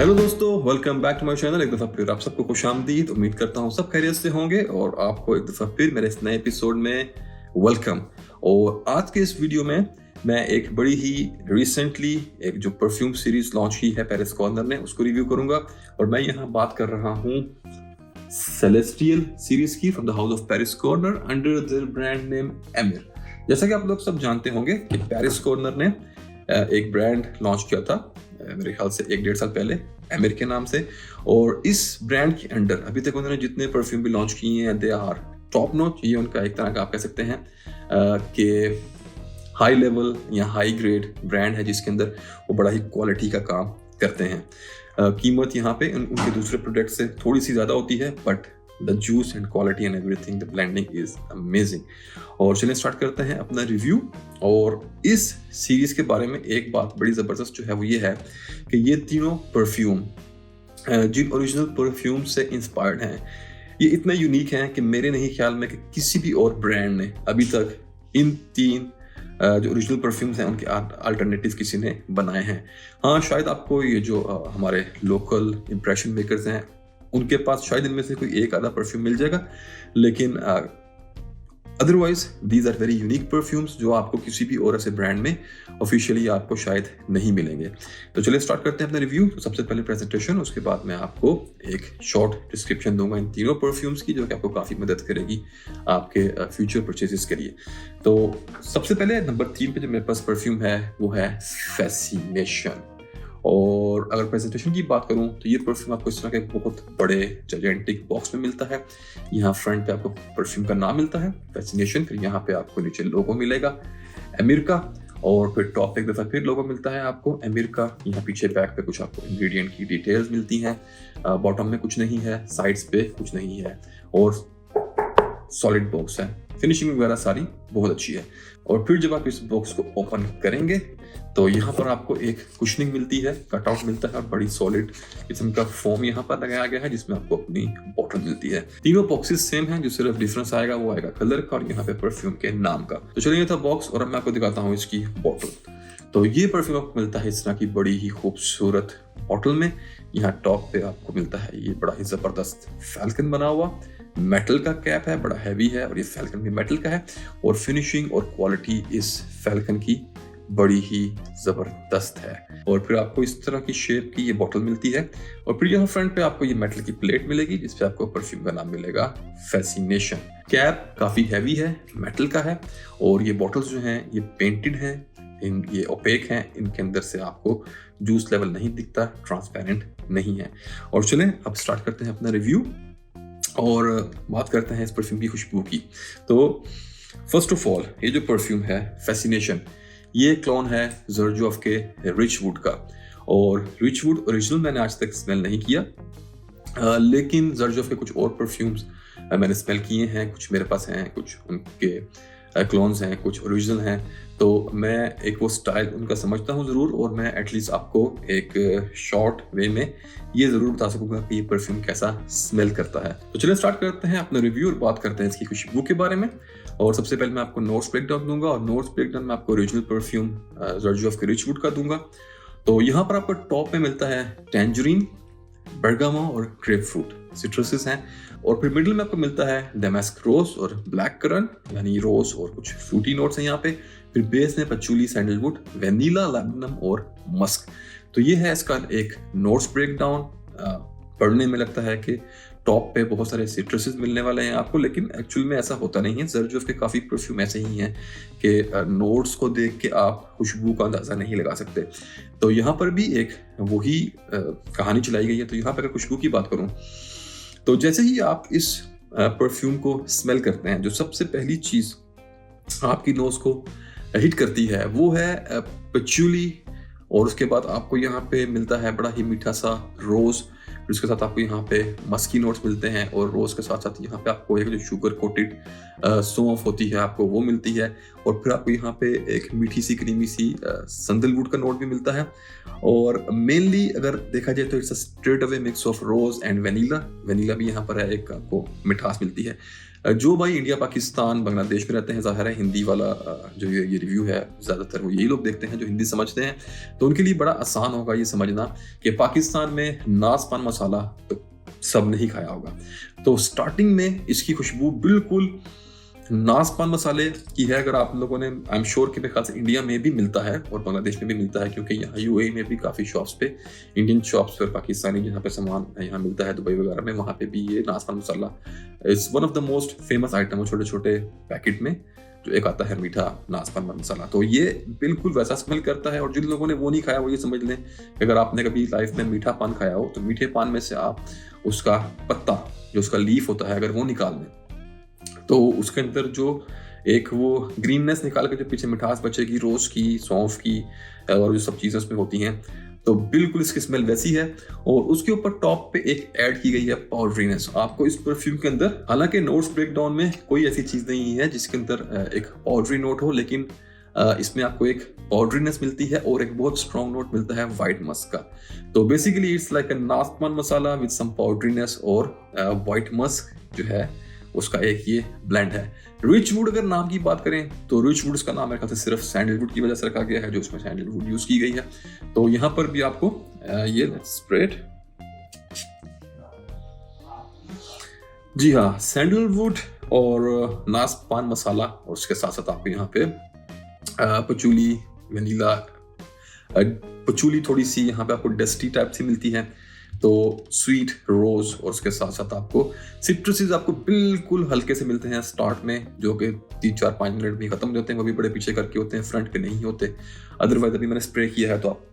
Hello दोस्तों, welcome back to my channel. एक दफ़ा फिर आप सबको खुशामदीद। उम्मीद करता हूँ सब खैरियत से होंगे और आपको एक दफ़ा फिर मेरे इस नए एपिसोड में वेलकम। और आज के इस वीडियो में मैं एक बड़ी ही रिसेंटली एक जो परफ्यूम सीरीज लॉन्च की है पेरिस कॉर्नर ने, उसको रिव्यू करूंगा। और मैं यहाँ बात कर रहा हूँ सेलेस्टियल सीरीज की from the house of Paris corner under their brand name emir. जैसा कि आप लोग सब जानते होंगे कि पेरिस कॉर्नर ने एक ब्रांड लॉन्च किया था मेरे ख्याल से 1-1.5 साल पहले एमिर के नाम से। और इस ब्रांड के अंडर अभी तक उन्होंने जितने परफ्यूम भी लॉन्च किए हैं दे आर टॉप नॉच। ये उनका एक तरह का आप कह सकते हैं कि हाई लेवल या हाई ग्रेड ब्रांड है जिसके अंदर वो बड़ा ही क्वालिटी का काम करते हैं। कीमत यहाँ पे उनके दूसरे प्रोडक्ट से थोड़ी सी ज़्यादा होती है, but the juice and quality and everything the blending is amazing. और चलिए स्टार्ट करते हैं अपना रिव्यू। और इस सीरीज के बारे में एक बात बड़ी ज़बरदस्त जो है वो ये है कि ये तीनों परफ्यूम जिन ओरिजिनल परफ्यूम से इंस्पायर्ड हैं, ये इतना यूनिक हैं कि मेरे नहीं ख्याल में कि किसी भी और ब्रांड ने अभी तक इन तीन जो ओरिजिनल परफ्यूम्स हैं उनके अल्टरनेटिव किसी ने बनाए हैं। हाँ, शायद आपको ये जो हमारे लोकल इंप्रेशन मेकर्स हैं उनके पास शायद इनमें से कोई एक आधा परफ्यूम मिल जाएगा, लेकिन otherwise these are very unique perfumes जो आपको किसी भी और ऐसे ब्रांड में ऑफिशियली आपको शायद नहीं मिलेंगे। तो चलिए स्टार्ट करते हैं अपना रिव्यू। तो सबसे पहले प्रेजेंटेशन, उसके बाद मैं आपको एक शॉर्ट डिस्क्रिप्शन दूंगा इन तीनों परफ्यूम्स की, जो कि आपको काफ़ी मदद करेगी आपके फ्यूचर परचेजेस के लिए। तो सबसे पहले नंबर 3 पे जो मेरे पास परफ्यूम है वो है फैसिनेशन। और अगर प्रेजेंटेशन की बात करूं तो ये परफ्यूम आपको इस तरह के बहुत बड़े जायंटिक बॉक्स में मिलता है। यहाँ फ्रंट पे आपको परफ्यूम का नाम मिलता है फैसिनेशन, फिर यहाँ पे आपको नीचे लोगो मिलेगा एमिर का, और फिर टॉप पे एक दफ़ा फिर लोगो मिलता है आपको एमिर का। यहाँ पीछे बैक पे कुछ आपको इंग्रेडिएंट की डिटेल्स मिलती हैं, बॉटम में कुछ नहीं है, साइड्स पे कुछ नहीं है, और सॉलिड बॉक्स है। फिनिशिंग वगैरह सारी बहुत अच्छी है। और फिर जब आप इस बॉक्स को ओपन करेंगे तो यहाँ पर आपको एक कुशनिंग मिलती है, कटआउट मिलता है, और बड़ी सॉलिड किस्म का फोम यहाँ पर लगाया गया है जिसमें आपको अपनी बॉटल मिलती है। तीनों बॉक्सेस सेम हैं, जो सिर्फ डिफरेंस आएगा वो आएगा कलर का और यहाँ पे परफ्यूम के नाम का। तो चलिए, ये था बॉक्स और अब मैं आपको दिखाता हूँ इसकी बॉटल। तो ये परफ्यूम आपको मिलता है इस तरह की बड़ी ही खूबसूरत बॉटल में। यहाँ टॉप पे आपको मिलता है ये बड़ा ही जबरदस्त फैल्कन बना हुआ, मेटल का कैप है, बड़ा हैवी है, और ये फैल्कन भी मेटल का है। और फिनिशिंग और क्वालिटी इस फैल्कन की बड़ी ही जबरदस्त है। और फिर आपको इस तरह की शेप की ये बॉटल मिलती है, और फिर यहाँ फ्रंट पे आपको ये मेटल की प्लेट मिलेगी जिसपे आपको परफ्यूम का नाम मिलेगा फैसिनेशन। कैप काफी हैवी है, मेटल का है, और ये बॉटल्स जो हैं ये पेंटेड हैं, ये ओपेक हैं, इनके अंदर से आपको जूस लेवल नहीं दिखता, ट्रांसपेरेंट नहीं है। और चलें अब स्टार्ट करते हैं अपना रिव्यू और बात करते हैं इस परफ्यूम की खुशबू की। तो फर्स्ट ऑफ ऑल ये जो परफ्यूम है फैसिनेशन, ये क्लोन है ज़र्जोफ के रिचवुड का। और रिचवुड ओरिजिनल मैंने आज तक स्मेल नहीं किया, लेकिन ज़र्जोफ के कुछ और परफ्यूम्स मैंने स्मेल किए हैं, कुछ मेरे पास हैं, कुछ उनके क्लोन्स हैं, कुछ ओरिजिनल हैं। तो मैं एक वो स्टाइल उनका समझता हूँ ज़रूर, और मैं एटलीस्ट आपको एक शॉर्ट वे में ये ज़रूर बता सकूँगा कि ये परफ्यूम कैसा स्मेल करता है। तो चलिए स्टार्ट करते हैं अपना रिव्यू और बात करते हैं इसकी खुशबू के बारे में। और सबसे पहले मैं आपको नोट्स ब्रेकडाउन दूंगा, और नोट्स ब्रेकडाउन में आपको ओरिजिनल परफ्यूम ज़र्जोफ के रिचवुड का दूंगा। तो यहाँ पर आपको टॉप में मिलता है टैंजरीन, बर्गामो और ग्रेप फ्रूट, सिट्रसेस हैं। और फिर मिडिल में आपको मिलता है डेमास्क रोज और ब्लैक करंट, यानी रोज और कुछ फ्रूटी नोट्स हैं यहाँ पे। फिर बेस में पचूली, सैंडलवुड, वेनिला, लैवेंडर और मस्क। तो ये है इसका एक नोट्स ब्रेकडाउन। पढ़ने में लगता है कि टॉप पे बहुत सारे सिट्रसेस मिलने वाले हैं आपको, लेकिन एक्चुअल में ऐसा होता नहीं है। ज़र्जोफ के काफ़ी परफ्यूम ऐसे ही हैं कि नोट्स को देख के आप खुशबू का अंदाज़ा नहीं लगा सकते। तो यहाँ पर भी एक वही कहानी चलाई गई है। तो यहाँ पर अगर खुशबू की बात करूँ तो जैसे ही आप इस परफ्यूम को स्मेल करते हैं, जो सबसे पहली चीज़ आपकी नोज को हिट करती है वो है पचूली, और उसके बाद आपको यहाँ पे मिलता है बड़ा ही मीठा सा रोज़, फिर उसके साथ आपको यहाँ पे मस्की नोट्स मिलते हैं, और रोज़ के साथ साथ यहाँ पे आपको एक जो शुगर कोटेड सौंफ होती है आपको वो मिलती है, और फिर आपको यहाँ पे एक मीठी सी क्रीमी सी संदलवुड का नोट भी मिलता है। और मेनली अगर देखा जाए तो it's a straight away mix of rose and vanilla. Vanilla भी यहाँ पर है, एक आपको मिठास मिलती है। जो भाई इंडिया, पाकिस्तान, बांग्लादेश में रहते हैं, ज़ाहिर है हिंदी वाला जो ये रिव्यू है ज़्यादातर वो यही लोग देखते हैं जो हिंदी समझते हैं, तो उनके लिए बड़ा आसान होगा ये समझना कि पाकिस्तान में नाज़ पान मसाला तो सब ने ही खाया होगा। तो स्टार्टिंग में इसकी खुशबू बिल्कुल नाज़ पान मसाले की है। अगर आप लोगों ने, आई एम श्योर कि मेरे ख्याल से इंडिया में भी मिलता है और बांग्लादेश में भी मिलता है, क्योंकि यहाँ यूएई में भी काफ़ी शॉप्स पे, इंडियन शॉप्स पर पाकिस्तानी जहाँ पे सामान यहाँ मिलता है दुबई वगैरह में, वहाँ पे भी ये Naaz pan masala is one of the most famous item, छोटे छोटे पैकेट में जो एक आता है मीठा नाज़ पान मसाला। तो ये बिल्कुल वैसा स्मेल करता है, और जिन लोगों ने वो नहीं खाया वो ये समझ लें कि अगर आपने कभी लाइफ में मीठा पान खाया हो तो मीठे पान में से आप उसका पत्ता, जो उसका लीफ होता है, अगर वो निकाल लें तो उसके अंदर जो एक वो ग्रीननेस निकाल के जो पीछे मिठास बचेगी रोज की, सौंफ की और जो सब चीज़ें उसमें होती हैं, तो बिल्कुल इसकी स्मेल वैसी है। और उसके ऊपर टॉप पे एक ऐड की गई है पाउडरीनेस आपको इस परफ्यूम के अंदर। हालांकि नोट्स ब्रेकडाउन में कोई ऐसी चीज़ नहीं है जिसके अंदर एक पाउडरी नोट हो, लेकिन इसमें आपको एक पाउडरीनेस मिलती है और एक बहुत स्ट्रॉन्ग नोट मिलता है व्हाइट मस्क का। तो basically it's like a Naaz pan masala with some powderiness और व्हाइट मस्क जो है उसका एक ये ब्लेंड है। रिचवुड अगर नाम की बात करें तो रिचवुड का नाम मेरे ख्याल से सिर्फ सैंडलवुड की वजह से रखा गया है, जो उसमें सैंडलवुड यूज की गई है। तो यहाँ पर भी आपको ये स्प्रेड, जी हाँ, सैंडलवुड और नाज़ पान मसाला, और उसके साथ साथ आपको यहाँ पे पचूली, वनीला, पचूली थोड़ी सी यहाँ पे आपको डस्टी टाइप से मिलती है, तो स्वीट रोज, और उसके साथ साथ आपको सिट्रसेस आपको बिल्कुल हल्के से मिलते हैं स्टार्ट में, जो कि 3-4-5 मिनट में खत्म हो जाते हैं, वो भी बड़े पीछे करके होते हैं, फ्रंट पे नहीं होते। अदरवाइज अभी मैंने स्प्रे किया है तो आप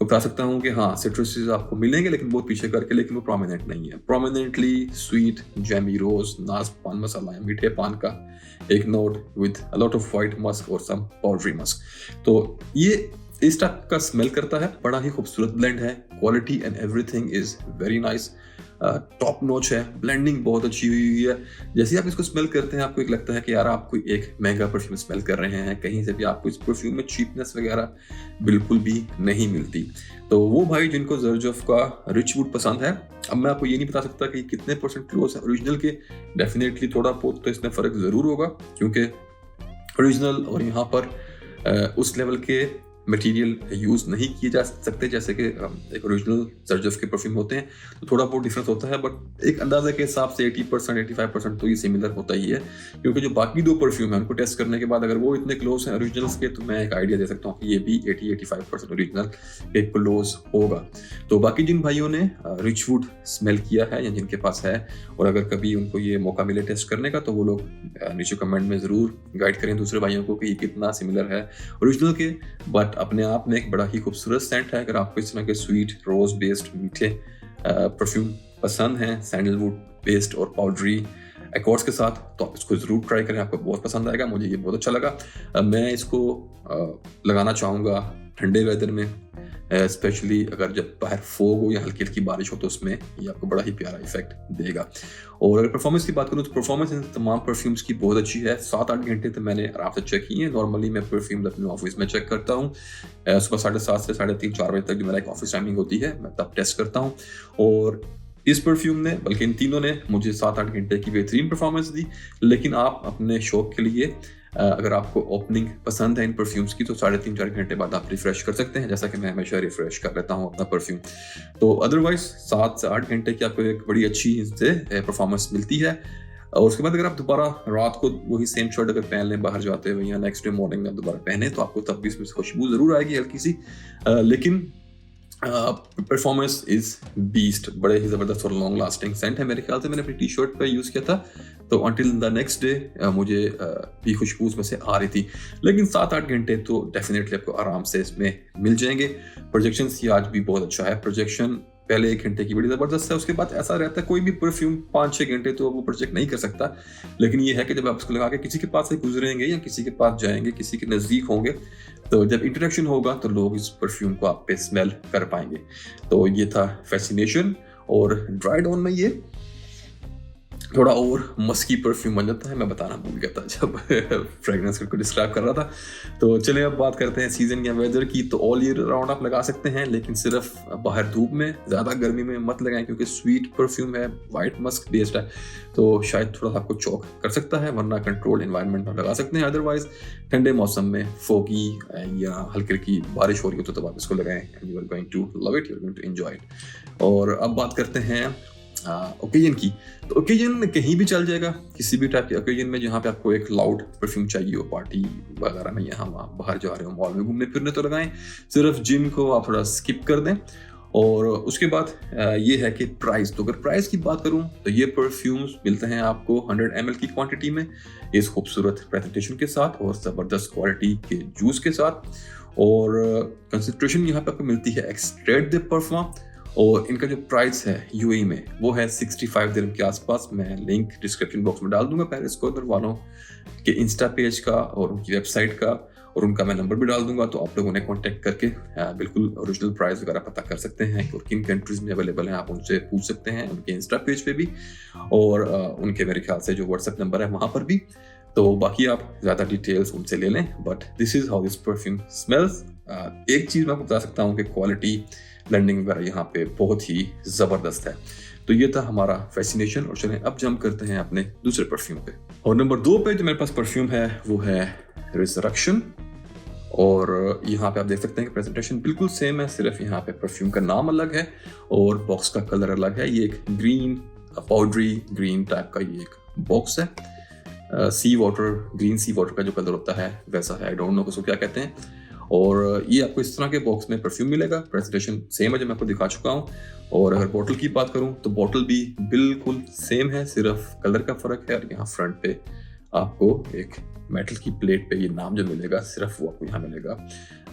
बता सकता हूँ कि हाँ सिट्रसेस आपको मिलेंगे, लेकिन बहुत पीछे करके, लेकिन वो प्रोमिनेंट नहीं है। प्रोमिनेंटली स्वीट जैमी रोज, नाज़ पान मसाला या मीठे पान का एक note with a lot of white Musk और सम पाउडरी मस्क। तो ये इस टाइप का स्मेल करता है, बड़ा ही खूबसूरत ब्लेंड है, quality and everything is very nice, top notch है, ब्लेंडिंग बहुत अच्छी हुई है। जैसे आप इसको स्मेल करते हैं आपको एक लगता है कि यार आप कोई एक महंगा परफ्यूम स्मेल कर रहे हैं, कहीं से भी आपको इस परफ्यूम में चीपनेस वगैरह बिल्कुल भी नहीं मिलती। तो वो भाई जिनको ज़र्जफ का रिचवुड पसंद है, अब मैं आपको ये नहीं बता सकता कि कितने % क्लोज है ओरिजिनल के, डेफिनेटली थोड़ा बहुत तो इसमें फ़र्क ज़रूर होगा, क्योंकि ओरिजिनल और यहाँ पर उस लेवल के मटेरियल यूज़ नहीं किए जा सकते जैसे कि एक ओरिजिनल ज़र्जफ के परफ्यूम होते हैं, तो थोड़ा बहुत डिफरेंस होता है, बट एक अंदाज़े के हिसाब से 80% 85% तो ये सिमिलर होता ही है, क्योंकि जो बाकी 2 परफ्यूम है उनको टेस्ट करने के बाद अगर वो इतने क्लोज हैं ओरिजिनल्स के, तो मैं एक आइडिया दे सकता हूँ कि ये भी 80-85% ओरिजिनल के क्लोज होगा। तो बाकी जिन भाइयों ने रिचवुड स्मेल किया है या जिनके पास है, और अगर कभी उनको ये मौका मिले टेस्ट करने का, तो वो लोग नीचे कमेंट में ज़रूर गाइड करें दूसरे भाइयों को कि ये कितना सिमिलर है ओरिजिनल के, बट अपने आप में एक बड़ा ही खूबसूरत सेंट है। अगर आपको इस तरह के स्वीट रोज बेस्ड मीठे परफ्यूम पसंद हैं, सैंडलवुड बेस्ड और पाउडरी एकॉर्ड्स के साथ, तो आप इसको ज़रूर ट्राई करें, आपको बहुत पसंद आएगा। मुझे ये बहुत अच्छा लगा। मैं इसको लगाना चाहूँगा ठंडे वेदर में, स्पेशली अगर जब बाहर फोग हो या हल्की हल्की बारिश हो, तो उसमें ये आपको बड़ा ही प्यारा इफेक्ट देगा। और अगर परफॉर्मेंस की बात करूँ तो परफॉर्मेंस इन तमाम परफ्यूम्स की बहुत अच्छी है। 7-8 घंटे तो मैंने आराम से चेक किए हैं। नॉर्मली मैं परफ्यूम अपने ऑफिस में चेक करता हूँ, सुबह 7:30 से 3:30-4 बजे तक जो मेरा एक ऑफिस टाइमिंग होती है, मैं तब टेस्ट करता हूँ। और इस परफ्यूम ने, बल्कि इन तीनों ने मुझे 7-8 घंटे की बेहतरीन परफॉर्मेंस दी। लेकिन आप अपने शौक के लिए अगर आपको ओपनिंग पसंद है इन परफ्यूम्स की, तो 3.5-4 घंटे बाद आप रिफ्रेश कर सकते हैं, जैसा कि मैं हमेशा रिफ्रेश कर लेता हूँ अपना परफ्यूम। तो अदरवाइज 7 से 8 घंटे की आपको एक बड़ी अच्छी इससे परफॉर्मेंस मिलती है। और उसके बाद अगर आप दोबारा रात को वही सेम शर्ट अगर पहन लें बाहर जाते हुए, या नेक्स्ट डे मॉर्निंग में दोबारा पहने, तो आपको तब भी इसमें खुशबू ज़रूर आएगी हल्की सी, लेकिन परफॉर्मेंस इज बीस्ट। बड़े ही ज़बरदस्त और लॉन्ग लास्टिंग सेंट है। मेरे ख्याल से मैंने अपनी टी शर्ट पर यूज़ किया था, तो अंटिल द नेक्स्ट डे मुझे भी खुशबू उसमें से आ रही थी। लेकिन 7-8 घंटे तो डेफिनेटली आपको आराम से इसमें मिल जाएंगे। प्रोजेक्शन की आज भी बहुत अच्छा है। प्रोजेक्शन पहले 1 घंटे की बड़ी ज़बरदस्त है, उसके बाद ऐसा रहता है कोई भी परफ्यूम 5-6 घंटे तो वो प्रोजेक्ट नहीं कर सकता। लेकिन ये है कि जब आप उसको लगा के किसी के पास से गुजरेंगे या किसी के पास जाएंगे, किसी के नज़दीक होंगे, तो जब इंटरेक्शन होगा तो लोग इस परफ्यूम को आप पे स्मेल कर पाएंगे। तो ये था फैसिनेशन। और ड्राइड ऑन में ये थोड़ा और मस्की परफ्यूम बन जाता है। मैं बताना भूल गया था जब फ्रेगरेंस को डिस्क्राइब कर रहा था। तो चलिए अब बात करते हैं सीजन या वेदर की। तो ऑल ईयर राउंड आप लगा सकते हैं, लेकिन सिर्फ बाहर धूप में, ज़्यादा गर्मी में मत लगाएं, क्योंकि स्वीट परफ्यूम है, वाइट मस्क बेस्ड है, तो शायद थोड़ा आपको चौक कर सकता है। वरना कंट्रोल्ड एनवायरनमेंट में लगा सकते हैं। अदरवाइज ठंडे मौसम में फोगी या हल्की हल्की बारिश हो रही हो तो आप इसको लगाएं, and you are going to love it, you are going to enjoy it. और अब बात करते हैं ओकेजन की। तो ओकेजन कहीं भी चल जाएगा, किसी भी टाइप के ओकेजन में जहाँ पे आपको एक लाउड परफ्यूम चाहिए हो, पार्टी वगैरह में, यहाँ वहाँ बाहर जा रहे हो, मॉल में घूमने फिरने, तो लगाएं। सिर्फ जिम को आप थोड़ा स्किप कर दें। और उसके बाद ये है कि प्राइस। तो अगर प्राइस की बात करूं तो ये परफ्यूम्स मिलते हैं आपको 100 ml की क्वांटिटी में, इस खूबसूरत प्रेजेंटेशन के साथ और ज़बरदस्त क्वालिटी के जूस के साथ। और कंसंट्रेशन यहाँ पे आपको मिलती है एक्सट्रैक्ट द परफ्यूम। और इनका जो प्राइस है यूएई में वो है 65 दिरहम के आसपास। मैं लिंक डिस्क्रिप्शन बॉक्स में डाल दूंगा पेरिस कॉर्नर वालों के इंस्टा पेज का और उनकी वेबसाइट का, और उनका मैं नंबर भी डाल दूंगा। तो आप लोग उन्हें कांटेक्ट करके बिल्कुल ओरिजिनल प्राइस वगैरह पता कर सकते हैं और किन कंट्रीज में अवेलेबल हैं, आप उनसे पूछ सकते हैं उनके इंस्टा पेज पे भी, और उनके मेरे ख्याल से जो व्हाट्सएप नंबर है वहाँ पर भी। तो बाकी आप ज़्यादा डिटेल्स उनसे ले लें। But this is how this perfume smells. एक चीज़ मैं आपको बता सकता हूँ कि क्वालिटी, ब्लेंडिंग वगैरह यहाँ पे बहुत ही ज़बरदस्त है। तो ये था हमारा फैसिनेशन। और चलें अब जंप करते हैं अपने दूसरे परफ्यूम पे। और नंबर 2 पे जो मेरे पास परफ्यूम है वो है रिजरेक्शन। और यहाँ पे आप देख सकते हैं कि प्रेजेंटेशन बिल्कुल सेम है, सिर्फ यहाँ पे परफ्यूम का नाम अलग है और बॉक्स का कलर अलग है। ये एक ग्रीन, पाउडरी ग्रीन टाइप का ये एक बॉक्स है। सी वाटर, ग्रीन सी वाटर का जो कलर होता है वैसा है, आई डोंट नो उसको क्या कहते हैं। और ये आपको इस तरह के बॉक्स में परफ्यूम मिलेगा। प्रेजेंटेशन सेम है जो मैं आपको दिखा चुका हूँ। और अगर बॉटल की बात करूँ तो बॉटल भी बिल्कुल सेम है, सिर्फ कलर का फर्क है। और यहाँ फ्रंट पे आपको एक मेटल की प्लेट पे ये नाम जो मिलेगा, सिर्फ वो आपको यहाँ मिलेगा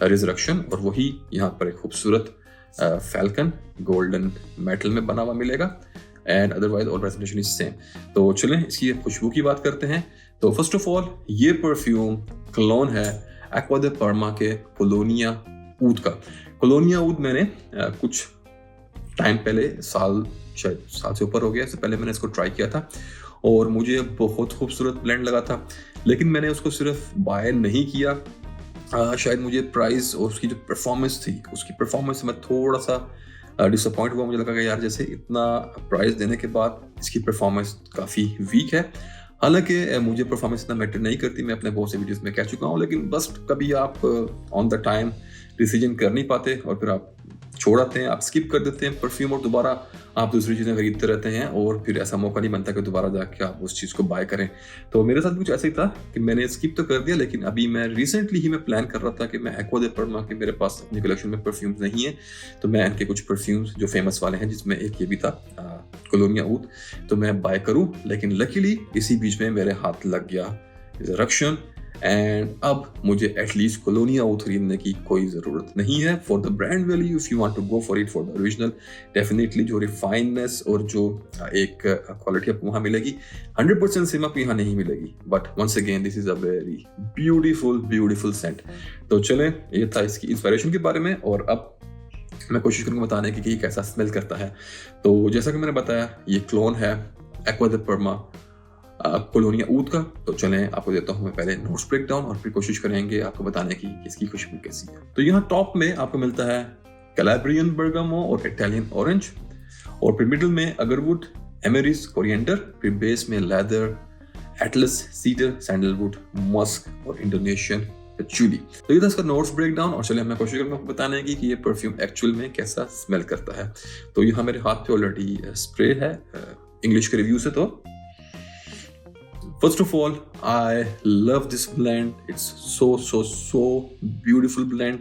रिजरेक्शन। और वही यहाँ पर एक खूबसूरत फैल्कन गोल्डन मेटल में बना हुआ मिलेगा। And otherwise all presentation is same. तो चलें इसकी खुशबू की बात करते हैं। तो फर्स्ट ऑफ ऑल ये परफ्यूम क्लोन है एक्वा द पर्मा के कोलोनिया ऊद का। कोलोनिया ऊद मैंने कुछ टाइम पहले, शायद साल से ऊपर हो गया, इससे पहले मैंने इसको ट्राई किया था और मुझे बहुत खूबसूरत ब्लेंड लगा था। लेकिन मैंने उसको सिर्फ बाय नहीं किया, शायद मुझे प्राइस और उसकी जो परफॉर्मेंस थी, उसकी परफॉर्मेंस में थोड़ा सा डिसअपॉइंट हुआ। मुझे लगा कि यार जैसे इतना प्राइस देने के बाद इसकी परफॉर्मेंस काफ़ी वीक है। हालांकि मुझे परफॉर्मेंस इतना मैटर नहीं करती, मैं अपने बहुत से वीडियोस में कह चुका हूँ, लेकिन बस कभी आप ऑन द टाइम डिसीजन कर नहीं पाते और फिर आप छोड़ आते हैं, आप स्किप कर देते हैं परफ्यूम और दोबारा आप दूसरी चीज़ें खरीदते रहते हैं और फिर ऐसा मौका नहीं बनता कि दोबारा जाके आप उस चीज़ को बाय करें। तो मेरे साथ कुछ ऐसा ही था कि मैंने स्किप तो कर दिया, लेकिन अभी मैं रिसेंटली ही मैं प्लान कर रहा था कि मैं एक्वा द पर्मा के, मेरे पास अपनी कलेक्शन में परफ्यूम्स नहीं है, तो मैं इनके कुछ परफ्यूम्स जो फेमस वाले हैं, जिसमें एक ये भी था कोलोनिया ऊद, तो मैं बाय करूँ। लेकिन लकीली इसी बीच में मेरे हाथ लग गया रिजरेक्शन एंड अब मुझे एटलीस्ट कोलोनिया ऊद खरीदने की कोई ज़रूरत नहीं है। For the brand value, if you want to go for it, for the original, definitely जो रिफाइननेस और जो एक क्वालिटी आपको वहाँ मिलेगी 100% सेम आपको यहाँ नहीं मिलेगी। But once again this is a very beautiful scent. तो चलें, ये था इसकी इंस्पिरेशन के बारे में। और अब मैं कोशिश करूँगा बताने की कि ये कैसा स्मेल करता है। तो जैसा कि मैंने बताया, ये क्लोन है एक्वा द पर्मा कोलोनिया ऊद का। तो चलें आपको देता हूँ मैं पहले नोट्स ब्रेक डाउन और फिर कोशिश करेंगे आपको बताने की इसकी खुशबू कैसी है। तो यहाँ टॉप में आपको मिलता है कैलाब्रियन बर्गामो और इटालियन ऑरेंज, और फिर मिडिल में अगरवुड, एमेरिस, कोरिएंडर, फिर बेस में leather, Atlas, cedar, sandalwood, Musk और इंडोनेशियन पैचुली। तो ये था इसका नोट्स ब्रेक डाउन। और चलिए मैं कोशिश करूँगा आपको बताने की कि ये परफ्यूम एक्चुअल में कैसा स्मेल करता है। तो यहाँ मेरे हाथ पे ऑलरेडी स्प्रे है इंग्लिश के रिव्यू से। तो First of all, I love this blend. It's so beautiful blend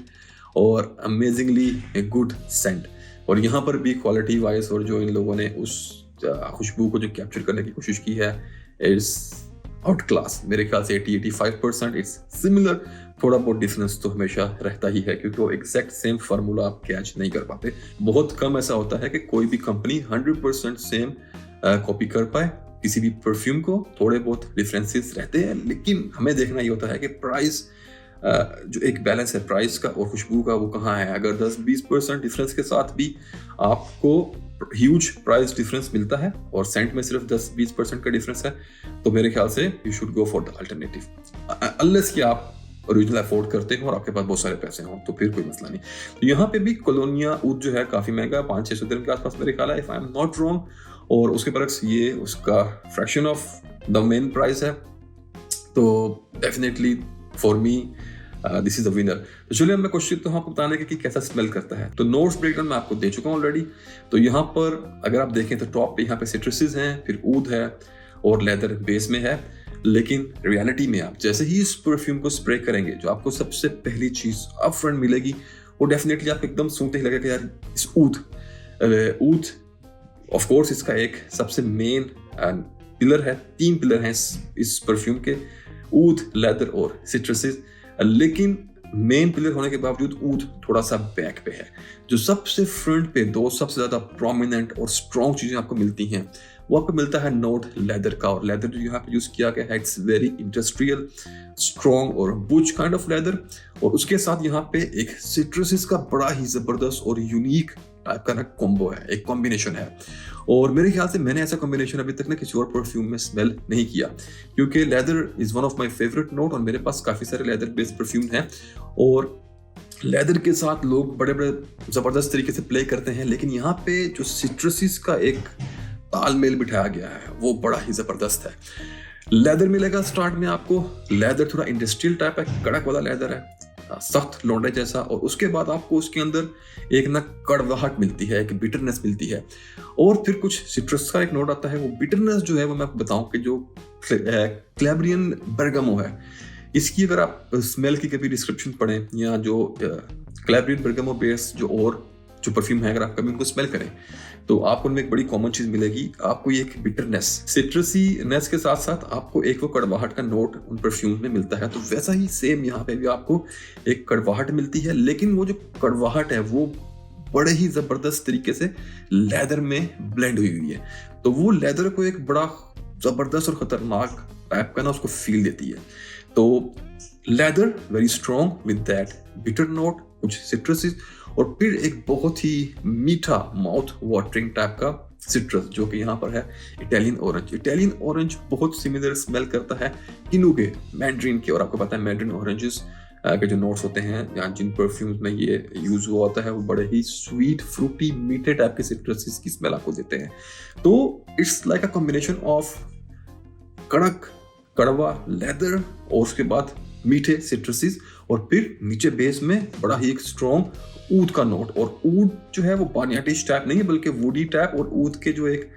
और amazingly a good scent। और यहाँ पर भी क्वालिटी वाइज और जो इन लोगों ने उस खुशबू को जो कैप्चर करने की कोशिश की है, इट्स आउट क्लास। मेरे ख्याल से 80-85% इट्स सिमिलर। थोड़ा बहुत डिफरेंस तो हमेशा रहता ही है, क्योंकि वो एग्जैक्ट सेम फार्मूला आप कैच नहीं कर पाते। बहुत कम ऐसा होता है कि कोई भी कंपनी 100% सेम कॉपी कर पाए किसी भी परफ्यूम को। थोड़े बहुत डिफरेंसेस रहते हैं, लेकिन हमें देखना ये होता है कि प्राइस जो एक बैलेंस है प्राइस का और खुशबू का वो कहाँ है। अगर 10-20% डिफरेंस के साथ भी आपको ह्यूज प्राइस डिफरेंस मिलता है और सेंट में सिर्फ 10-20% का डिफरेंस है, तो मेरे ख्याल से you should go for the alternative, unless कि आप ओरिजिनल अफोर्ड करते हो और आपके पास बहुत सारे पैसे हों, तो फिर कोई मसला नहीं। तो यहाँ पे भी कॉलोनिया ऊद जो है काफ़ी महंगा, 500-600 दिरहम के आसपास मेरे ख्याल है, if I am not wrong. और उसके बरक्स ये उसका fraction of the main price है, तो definitely for me this is the winner. तो चलिए मैं कोशिश तो आपको बताने की कि कैसा स्मेल करता है। तो नोट्स ब्रेकडाउन मैं आपको दे चुका हूँ ऑलरेडी। तो यहाँ पर अगर आप देखें तो टॉप पे यहाँ पे सिट्रसेस हैं, फिर ऊद है और लेदर बेस में है। लेकिन रियलिटी में आप जैसे ही इस परफ्यूम को स्प्रे करेंगे, जो आपको सबसे पहली चीज अप फ्रंट मिलेगी वो डेफिनेटली आपको एकदम सूंघते ही लगेगा कि यार इस ऊद ऑफ कोर्स इसका एक सबसे मेन पिलर है, 3 पिलर हैं इस परफ्यूम के, ऊद, लेदर और सिट्रसेस। लेकिन मेन पिलर होने के बावजूद ऊद थोड़ा सा बैक पे है। जो सबसे फ्रंट पे 2 सबसे ज्यादा प्रोमिनेंट और स्ट्रॉन्ग चीजें आपको मिलती हैं, वो आपको मिलता है नोट लेदर का। और लेदर जो यहाँ पे यूज किया गया है, इट्स वेरी इंडस्ट्रियल, स्ट्रॉन्ग और बुच काइंड ऑफ लेदर। और उसके साथ यहाँ पे एक सिट्रसेस का बड़ा ही जबरदस्त और यूनिक टाइप का ना कॉम्बो है, एक कॉम्बिनेशन है। और मेरे ख्याल से मैंने ऐसा कॉम्बिनेशन अभी तक ना किसी और परफ्यूम में स्मेल नहीं किया, क्योंकि leather is one of my favourite note और मेरे पास काफी सारे लेदर बेस्ड परफ्यूम हैं। और लेदर के साथ लोग बड़े बड़े जबरदस्त तरीके से प्ले करते हैं, लेकिन यहाँ पे जो सिट्रसेस का एक तालमेल बिठाया गया है वो बड़ा ही जबरदस्त है। लेदर मिलेगा स्टार्ट में आपको, लेदर थोड़ा इंडस्ट्रियल टाइप है, कड़क वाला लेदर है, सख्त लौंडे जैसा। और उसके बाद आपको उसके अंदर एक ना कड़वाहट मिलती है, एक बिटरनेस मिलती है। और फिर कुछ सिट्रस का एक नोट आता है। वो बिटरनेस जो है वो मैं आपको बताऊं कि जो क्लैब्रियन बर्गामो है, इसकी अगर आप स्मेल की कभी डिस्क्रिप्शन पढ़ें या जो क्लैब्रियन बर्गामो बेस जो परफ्यूम है, अगर आप कभी उनको स्मेल करें तो आपको उनमें एक बड़ी कॉमन चीज मिलेगी, आपको ये एक बिटरनेस, सिट्रसीनेस के साथ साथ आपको एक वो कड़वाहट का नोट उन परफ्यूम में मिलता है। तो वैसा ही सेम यहाँ पे भी आपको एक कड़वाहट मिलती है, लेकिन वो जो कड़वाहट है वो बड़े ही जबरदस्त तरीके से लेदर में ब्लेंड हुई हुई है। तो वो लेदर को एक बड़ा जबरदस्त और खतरनाक टाइप का ना उसको फील देती है। तो leather very strong with that bitter note, कुछ सिट्रसेस, और फिर एक बहुत ही मीठा माउथ वाटरिंग टाइप का सिट्रस जो कि यहाँ पर है इटालियन ऑरेंज। इटालियन ऑरेंज बहुत सिमिलर स्मेल करता है किनू के, मैंड्रिन के। और आपको पता है मैंड्रिन ऑरेंजेस के जो नोट्स होते हैं या जिन परफ्यूम्स में ये यूज हुआ होता है, वो बड़े ही स्वीट, फ्रूटी, मीठे टाइप के सिट्रसेस की स्मेल आपको देते हैं। तो it's like a combination of कड़क कड़वा लेदर और उसके बाद मीठे सिट्रसेस, और फिर नीचे बेस में बड़ा ही एक स्ट्रॉन्ग ऊद का नोट। और ऊद जो है वो बानियाटिश टाइप नहीं है, बल्कि वुडी टाइप। और ऊद के जो एक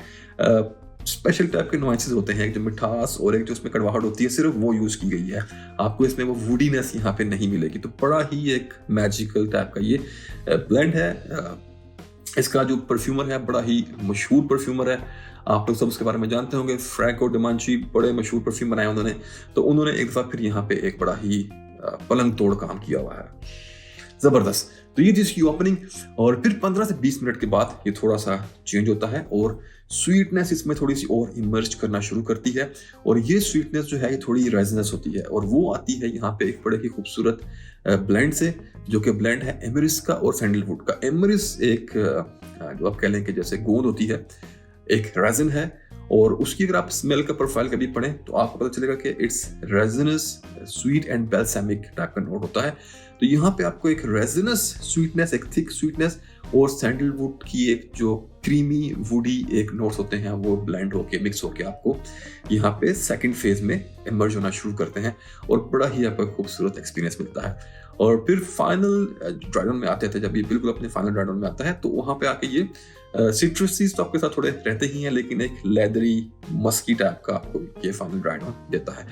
स्पेशल टाइप के नुआंसेस होते हैं, एक जो मिठास और एक जो उसमें कड़वाहट होती है, सिर्फ वो यूज की गई है। आपको इसमें वो वुडीनेस यहाँ पे नहीं मिलेगी। तो बड़ा ही एक मैजिकल टाइप का ये ब्लेंड है। इसका जो परफ्यूमर है बड़ा ही मशहूर परफ्यूमर है, आप लोग सब उसके बारे में जानते होंगे, फ्रैंको डिमांची, बड़े मशहूर परफ्यूम बनाए उन्होंने। तो उन्होंने एक दफा फिर यहाँ पे एक बड़ा ही पलंग तोड़ काम किया हुआ है, जबरदस्त। तो ये चीज की ओपनिंग, और फिर 15 से 20 मिनट के बाद ये थोड़ा सा चेंज होता है और स्वीटनेस इसमें थोड़ी सी और इमर्ज करना शुरू करती है। और ये स्वीटनेस जो है ये थोड़ी रेजनेस होती है, और वो आती है यहाँ पे एक बड़े ही खूबसूरत ब्लेंड से, जो कि ब्लेंड है एमरिस का और सैंडलवुड का। एमरिस एक जो आप कह लें कि जैसे गोंद होती है, एक रेजन है, और उसकी अगर आप स्मेल का प्रोफाइल कभी पढ़ें तो आपको पता चलेगा कि इट्स रेजनस, स्वीट एंड बेल्सामिक टाइप का नोट होता है। तो यहाँ पे आपको एक रेजनस स्वीटनेस, एक थिक स्वीटनेस, और सैंडलवुड की एक जो क्रीमी वुडी एक नोट्स होते हैं वो ब्लेंड होके मिक्स होके आपको यहाँ पे सेकंड फेज में इमर्ज होना शुरू करते हैं, और बड़ा ही आपको खूबसूरत एक्सपीरियंस मिलता है। और फिर फाइनल ड्राई डाउन में आते थे, जब ये बिल्कुल अपने फाइनल ड्राई डाउन में आता है, तो वहाँ पे आके ये सिट्रसीज तो आपके साथ थोड़े रहते ही हैं, लेकिन एक लेदरी मस्की टाइप का आपको ये फाइनल ड्राई डाउन देता है।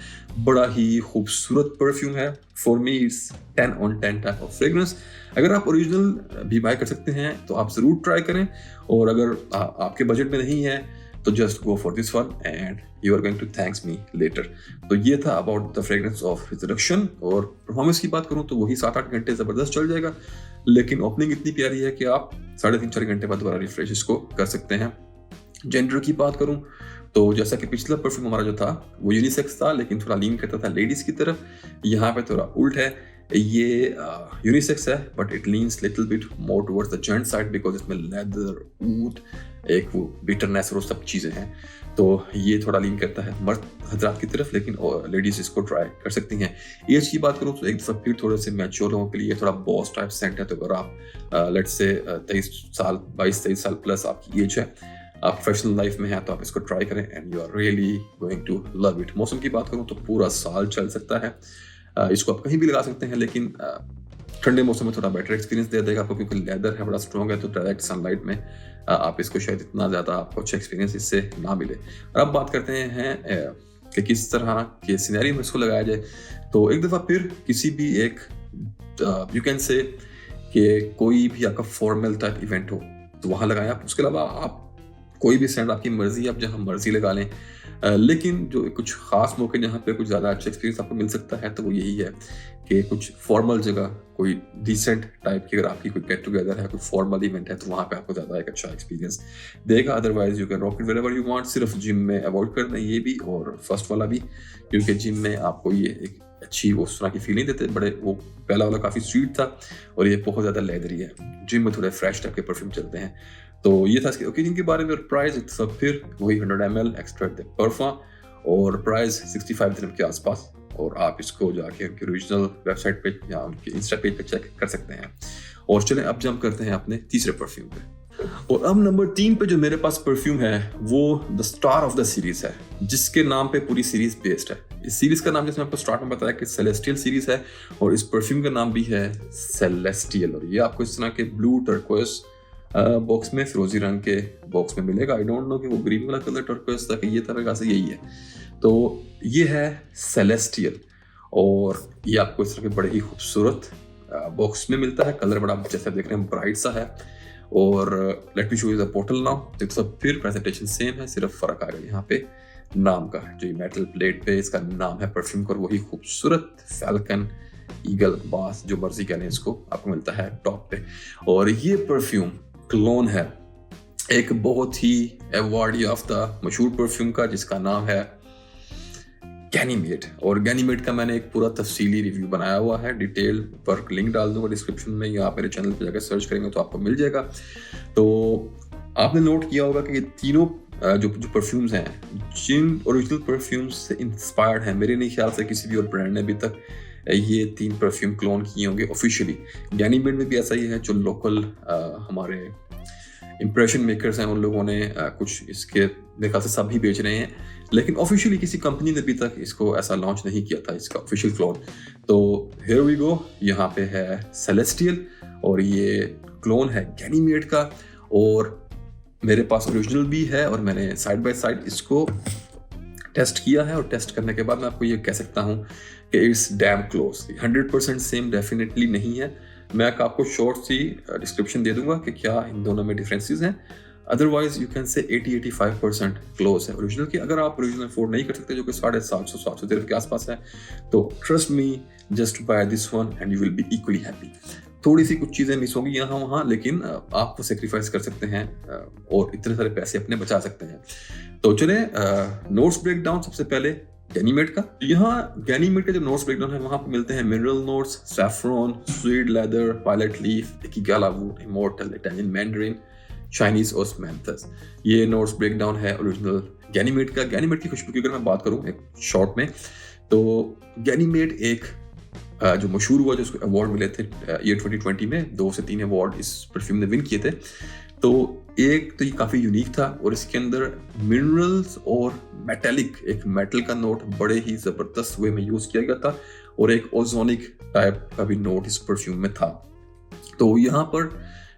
बड़ा ही खूबसूरत परफ्यूम है। For me it's 10 on 10 type of fragrance. अगर आप ओरिजिनल भी बाय कर सकते हैं तो आप जरूर ट्राई करें, और अगर आपके बजट में नहीं है तो just go for this one and you are going to thanks me later. तो ये था about the fragrance of resurrection. और परफॉर्मेंस की बात करूं तो वही 7-8 घंटे जबरदस्त चल जाएगा, लेकिन ओपनिंग इतनी प्यारी है कि आप 3.5-4 घंटे बाद दोबारा रिफ्रेश इसको कर सकते हैं। जेंडर की बात करूं तो जैसा कि पिछला परफ्यूम हमारा जो था वो यूनिसेक्स था, लेकिन थोड़ा लीन करता था लेडीज की तरफ, यहाँ पे थोड़ा उल्ट है। ये यूनिसेक्स है but it leans little bit more towards the gent side because इसमें लेदर, ऊट, एक वो बिटरनेस और सब चीज़ें हैं, तो ये थोड़ा लीन करता है मर्द हजरात की तरफ, लेकिन लेडीज इसको ट्राई कर सकती हैं। एज की बात करूँ तो एक दफ़ा फिर थोड़े से मैच्योर लोगों के लिए थोड़ा बॉस टाइप सेंट है, तो अगर आप लेट्स से 22-23 साल प्लस आपकी एज है, आप प्रोफेशनल लाइफ में हैं, तो आप इसको ट्राई करें and you are really going to love it. मौसम की बात करूँ तो पूरा साल चल सकता है, इसको आप कहीं भी लगा सकते हैं, लेकिन ठंडे मौसम में थोड़ा बेटर एक्सपीरियंस दे देगा आपको, क्योंकि लेदर है, बड़ा स्ट्रॉन्ग है, तो डायरेक्ट सनलाइट में आप इसको शायद इतना ज़्यादा आपको अच्छा एक्सपीरियंस इससे ना मिले। और अब बात करते हैं कि किस तरह के सिनेरियो में इसको लगाया जाए। तो एक दफ़ा फिर किसी भी एक यू कैन से कि कोई भी आपका फॉर्मल टाइप इवेंट हो तो वहाँ लगाएं आप। उसके अलावा आप कोई भी स्टैंड आपकी मर्जी, आप जहाँ मर्जी लगा लें, लेकिन जो कुछ खास मौके जहाँ पे कुछ ज़्यादा अच्छा एक्सपीरियंस आपको मिल सकता है तो वो यही है कि कुछ फॉर्मल जगह, कोई डिसेंट टाइप की, अगर आपकी कोई गेट टुगेदर है, कोई फॉर्मल इवेंट है, तो वहाँ पे आपको ज़्यादा एक अच्छा एक्सपीरियंस देगा। Otherwise you can rock it wherever you want. सिर्फ जिम में अवॉइड करना है ये भी और फर्स्ट वाला भी, क्योंकि जिम में आपको ये एक अच्छी उस तरह की फीलिंग देते, बड़े वो पहला वाला काफ़ी स्वीट था और ये बहुत ज़्यादा लेदरी है। जिम में थोड़े फ्रेश टाइप के परफ्यूम चलते हैं। तो ये था इसके ओकेजन के बारे में। और प्राइस सब फिर वही 100 ml एक्स्ट्रा द परफा और प्राइस 65 दिरहम के आसपास। और आप इसको जाके उनकी ओरिजिनल वेबसाइट पे या उनके इंस्टा पेज पे चेक कर सकते हैं। और चलें अब जंप करते हैं अपने तीसरे परफ्यूम पे। और अब नंबर 3 पे जो मेरे पास परफ्यूम है वो the star of the series है, जिसके नाम पे पूरी सीरीज बेस्ड है। इस सीरीज का नाम जैसे आपको स्टार्ट में बताया कि सेलेस्टियल सीरीज है, और इस परफ्यूम का नाम भी है सेलेस्टियल। और ये आपको इस तरह के ब्लू टर्कोइस बॉक्स में, फिरोजी रंग के बॉक्स में मिलेगा। आई डोंट नो कि वो ग्रीन वाला कलर टर्कोइस था कि ये तरह से यही है। तो ये है सेलेस्टियल और ये आपको इस तरह के बड़े ही खूबसूरत बॉक्स में मिलता है। कलर बड़ा जैसा देख रहे हैं ब्राइट सा है। और let me show you the बोतल नाउ। तो सब फिर प्रेजेंटेशन सेम है, सिर्फ फर्क आ गया यहाँ पे नाम का। जो मेटल प्लेट पे इसका नाम है परफ्यूम का, वही खूबसूरत फैल्कन, ईगल, बास, जो मर्जी कह लें इसको, आपको मिलता है टॉप पे। और ये परफ्यूम क्लोन है एक बहुत ही अवार्ड याफ्ता मशहूर परफ्यूम का, जिसका नाम है गैनीमेड। और गैनीमेड का मैंने एक पूरा तफसीली रिव्यू बनाया हुआ है, डिटेल पर लिंक डाल दूंगा डिस्क्रिप्शन में, या आप मेरे चैनल पे जाकर सर्च करेंगे तो आपको मिल जाएगा। तो आपने नोट किया होगा कि ये तीनों जो परफ्यूम्स हैं, जिन ओरिजिनल परफ्यूम्स से इंस्पायर्ड हैं, मेरे नहीं ख्याल से किसी भी और ब्रांड ने अभी तक ये 3 परफ्यूम क्लोन किए होंगे ऑफिशियली। गैनीमेड में भी ऐसा ही है, जो लोकल हमारे इंप्रेशन मेकर्स हैं उन लोगों ने कुछ इसके मेरे ख्याल से सब ही बेच रहे हैं, लेकिन ऑफिशियली किसी कंपनी ने अभी तक इसको ऐसा लॉन्च नहीं किया था, इसका ऑफिशियल क्लोन। तो हियर वी गो, यहाँ पे है सेलेस्टियल और ये क्लोन है गैनीमेड का। और मेरे पास ओरिजिनल भी है और मैंने साइड बाय साइड इसको टेस्ट किया है, और टेस्ट करने के बाद मैं आपको ये कह सकता हूँ कि it's damn close. 100% same definitely नहीं है। मैं आपको शॉर्ट सी डिस्क्रिप्शन दे दूंगा कि क्या इन दोनों में डिफरेंसेस हैं। Otherwise you can say 80-85% close है ओरिजिनल की। अगर आप ओरिजिनल अफोर्ड नहीं कर सकते, जो कि 750 दिरहम के आसपास है, तो trust me, just by this one and you will be equally happy. थोड़ी सी कुछ चीज़ें मिस होंगी यहाँ वहाँ, लेकिन आप वो सेक्रीफाइस कर सकते हैं और इतने सारे पैसे अपने बचा सकते हैं। तो चले नोट्स ब्रेक डाउन। सबसे पहले गैनीमेड का। यहाँ गैनीमेड का जो नोट्स ब्रेकडाउन है, वहाँ पे मिलते हैं mineral notes, saffron, sweet leather, violet leaf, akigalawood, immortelle, Italian mandarin, Chinese osmanthus. ये नोट्स ब्रेकडाउन है ओरिजिनल गैनीमेड का। गैनीमेड की खुशबू की अगर मैं बात करूँ एक शॉर्ट में, तो गैनीमेड एक जो मशहूर हुआ, जिसको अवार्ड मिले थे ईयर 2020 में, 2 से 3 अवार्ड इस परफ्यूम ने विन किए थे। तो एक तो ये काफ़ी यूनिक था और इसके अंदर मिनरल्स और मेटेलिक, एक मेटल का नोट बड़े ही ज़बरदस्त वे में यूज़ किया गया था, और एक ओजोनिक टाइप का भी नोट इस परफ्यूम में था। तो यहाँ पर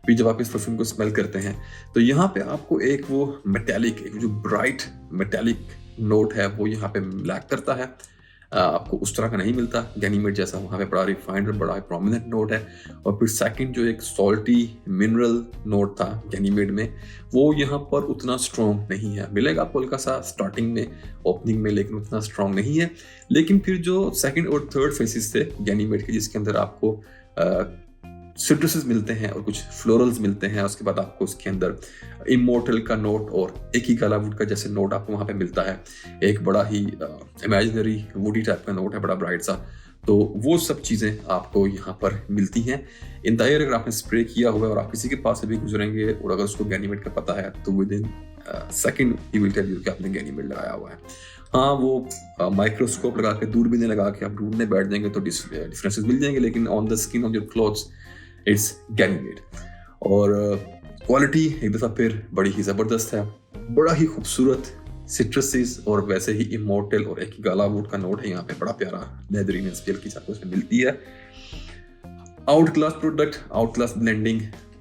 भी जब आप इस परफ्यूम को स्मेल करते हैं, तो यहाँ पे आपको एक वो मेटेलिक, एक जो ब्राइट मेटेलिक नोट है, वो यहाँ पे लैक करता है। आपको उस तरह का नहीं मिलता गैनीमेड जैसा। वहाँ पे बड़ा रिफाइंड और बड़ा प्रोमिनेंट नोट है। और फिर सेकंड जो एक सॉल्टी मिनरल नोट था गैनीमेड में, वो यहाँ पर उतना स्ट्रॉन्ग नहीं है। मिलेगा आपको हल्का सा स्टार्टिंग में, ओपनिंग में, लेकिन उतना स्ट्रॉन्ग नहीं है। लेकिन फिर जो सेकंड और थर्ड फेसेस थे गैनीमेड के, जिसके अंदर आपको सिट्रसेस मिलते हैं और कुछ फ्लोरल्स मिलते हैं, उसके बाद आपको उसके अंदर इमोर्टल का नोट और एकिगाला वुड का जैसे नोट आपको वहाँ पे मिलता है। एक बड़ा ही इमेजिनरी वुडी टाइप का नोट है, बड़ा ब्राइट सा। तो वो सब चीज़ें आपको यहाँ पर मिलती हैं। इंटायर अगर आपने स्प्रे किया हुआ है और आप किसी के पास से भी गुजरेंगे और अगर उसको गैनीमेड का पता है तो विद इन सेकेंड ही विल टेल यू कि आपने गैनीमेड लगाया हुआ है। हाँ, वो माइक्रोस्कोप लगा के, दूरबीन लगा के आप ढूंढने बैठ जाएंगे तो डिफरेंसेस मिल जाएंगे, लेकिन on the skin on your clothes it's Ganymede. और क्वालिटी एक दफ़ा फिर बड़ी ही ज़बरदस्त है, बड़ा ही खूबसूरत सिट्रसिस और वैसे ही इमोर्टल और एक गाला वुड का नोट है यहाँ पे, बड़ा प्यारा लेदरीन स्केल की साथ उसमें मिलती है। Out class product, out class blending,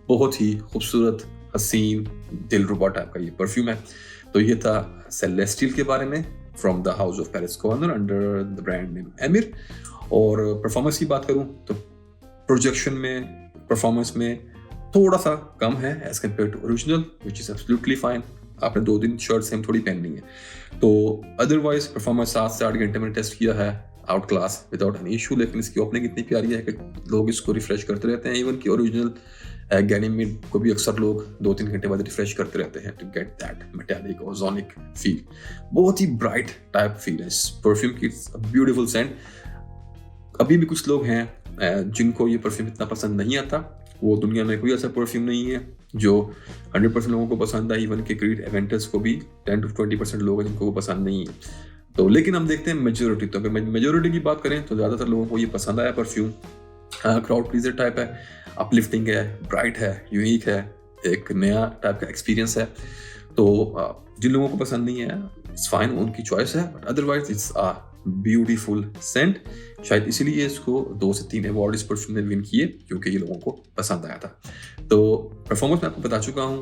बहुत ही खूबसूरत, हसीन, दिलरुबा टाइप का ये परफ्यूम है। तो ये था सेलेस्टियल के बारे में from the house of Paris corner under the brand name emir. और परफॉर्मेंस की बात करूँ तो प्रोजेक्शन में, परफॉर्मेंस में थोड़ा सा कम है as compare to original, which is absolutely fine. आपने 2 दिन शर्ट सेम थोड़ी पहननी है। तो अदरवाइज परफॉर्मेंस 7 से 8 घंटे मैंने टेस्ट किया है, out class without any issue. लेकिन इसकी ओपनिंग इतनी प्यारी है कि लोग इसको रिफ्रेश करते रहते हैं। इवन कि ओरिजिनल गैनीमेड को भी अक्सर लोग 2-3 घंटे बाद रिफ्रेश करते रहते हैं to get that metallic ozonic feel. बहुत ही ब्राइट टाइप फील है इस परफ्यूम की, ब्यूटीफुल सेंट। अभी भी कुछ लोग हैं जिनको ये परफ्यूम इतना पसंद नहीं आता। वो दुनिया में कोई ऐसा परफ्यूम नहीं है जो 100% लोगों को पसंद है। इवन के क्रीड एवेंटर्स को भी 10 to 20% लोग हैं जिनको वो पसंद नहीं है। तो लेकिन हम देखते हैं मेजोरिटी, तो अगर मेजोरिटी की बात करें तो ज़्यादातर लोगों को ये पसंद आया परफ्यूम। क्राउड प्लीजर टाइप है, अपलिफ्टिंग है, ब्राइट है, यूनिक है, एक नया टाइप का एक्सपीरियंस है। तो जिन लोगों को पसंद नहीं है इट्स फाइन, उनकी चॉइस है, but otherwise it's a beautiful scent. शायद इसीलिए इसको 2 से 3 अवार्ड इस परफ्यूम ने विन किए, क्योंकि ये लोगों को पसंद आया था। तो परफॉर्मेंस मैं आपको बता चुका हूँ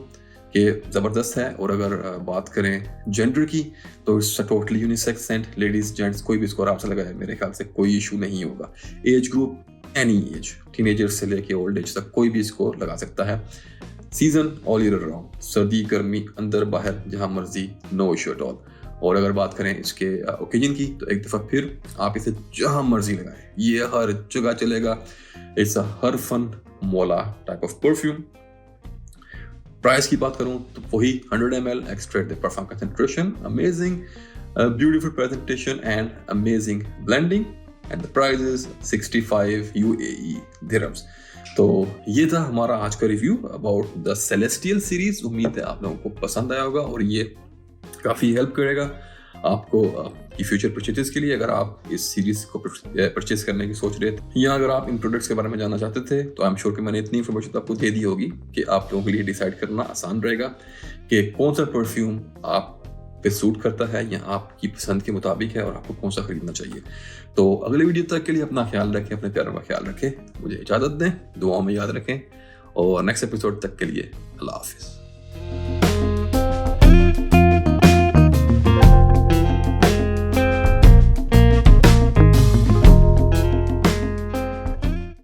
कि ज़बरदस्त है। और अगर बात करें जेंडर की तो it's totally unisex scent, ladies gents कोई भी इसको आराम से लगाए, मेरे ख्याल से कोई इशू नहीं होगा। Age group any as, teenager से लेके ओल्ड एज तक कोई भी इसको लगा सकता है। सीजन ऑल ईयर राउंड, सर्दी गर्मी अंदर बाहर जहाँ मर्जी, नो इशू एट ऑल। और अगर बात करें इसके ओकेजन की तो एक दफ़ा फिर आप इसे जहाँ मर्जी लगाएं, ये हर जगह चलेगा। इट्स अ हर फन मोला टाइप ऑफ परफ्यूम। प्राइस की बात करूं तो वही 100 ml extract the perfume concentration, amazing beautiful presentation and amazing blending, and the price is 65 UAE dirhams. तो ये था हमारा आज का review about the celestial series. उम्मीद है आप लोगों को पसंद आया होगा और ये काफ़ी हेल्प करेगा आपको की फ्यूचर परचेजेस के लिए, अगर आप इस सीरीज को परचेज करने की सोच रहे थे, या अगर आप इन प्रोडक्ट्स के बारे में जानना चाहते थे, तो आई एम श्योर कि मैंने इतनी इन्फॉर्मेशन तो आपको दे दी होगी कि आप लोगों के लिए डिसाइड करना आसान रहेगा कि कौन सा परफ्यूम आप पे सूट करता है या आपकी पसंद के मुताबिक है और आपको कौन सा खरीदना चाहिए। तो अगले वीडियो तक के लिए अपना ख्याल रखें, अपने प्यारों का ख्याल रखें, मुझे इजाज़त दें, दुआओं में याद रखें, और नेक्स्ट एपिसोड तक के लिए अल्लाह हाफिज़।